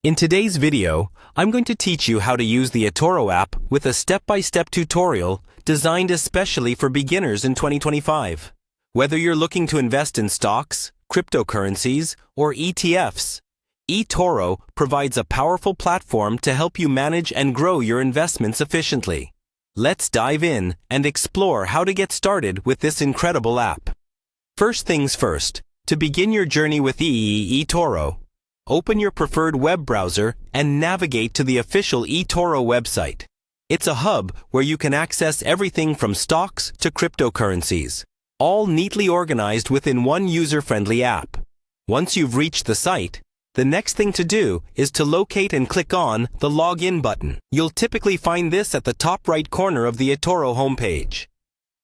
In today's video, I'm going to teach you how to use the eToro app with a step-by-step tutorial designed especially for beginners in 2025. Whether you're looking to invest in stocks, cryptocurrencies, or ETFs, eToro provides a powerful platform to help you manage and grow your investments efficiently. Let's dive in and explore how to get started with this incredible app. First things first, to begin your journey with eToro, open your preferred web browser and navigate to the official eToro website. It's a hub where you can access everything from stocks to cryptocurrencies, all neatly organized within one user-friendly app. Once you've reached the site, the next thing to do is to locate and click on the Login button. You'll typically find this at the top right corner of the eToro homepage.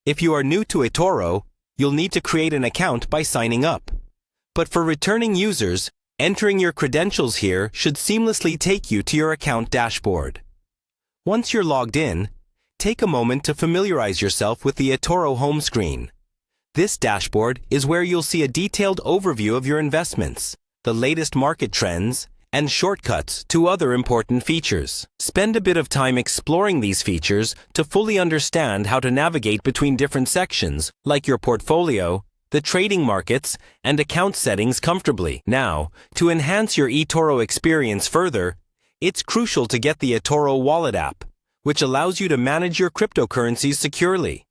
If you are new to eToro, you'll need to create an account by signing up. But for returning users, entering your credentials here should seamlessly take you to your account dashboard. Once you're logged in, take a moment to familiarize yourself with the eToro home screen. This dashboard is where you'll see a detailed overview of your investments, the latest market trends, and shortcuts to other important features. Spend a bit of time exploring these features to fully understand how to navigate between different sections, like your portfolio, the trading markets, and account settings comfortably. Now, to enhance your eToro experience further, it's crucial to get the eToro Wallet app, which allows you to manage your cryptocurrencies securely.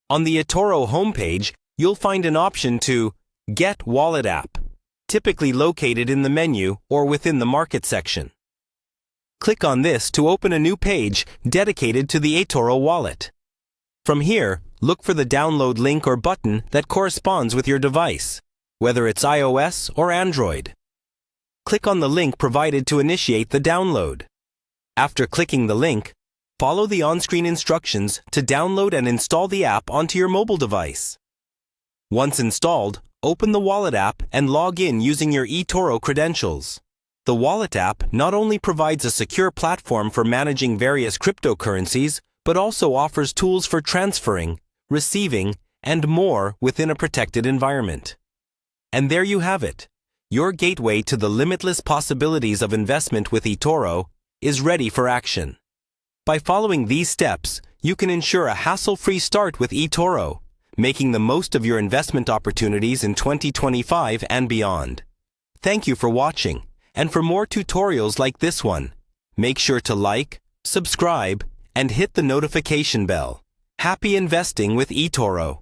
On the eToro homepage, you'll find an option to Get Wallet App, typically located in the menu or within the Market section. Click on this to open a new page dedicated to the eToro Wallet. From here, look for the download link or button that corresponds with your device, whether it's iOS or Android. Click on the link provided to initiate the download. After clicking the link, follow the on-screen instructions to download and install the app onto your mobile device. Once installed, open the Wallet app and log in using your eToro credentials. The Wallet app not only provides a secure platform for managing various cryptocurrencies, but also offers tools for transferring, receiving, and more within a protected environment. And there you have it. Your gateway to the limitless possibilities of investment with eToro is ready for action. By following these steps, you can ensure a hassle-free start with eToro, making the most of your investment opportunities in 2025 and beyond. Thank you for watching, and for more tutorials like this one, make sure to like, subscribe, and hit the notification bell. Happy investing with eToro!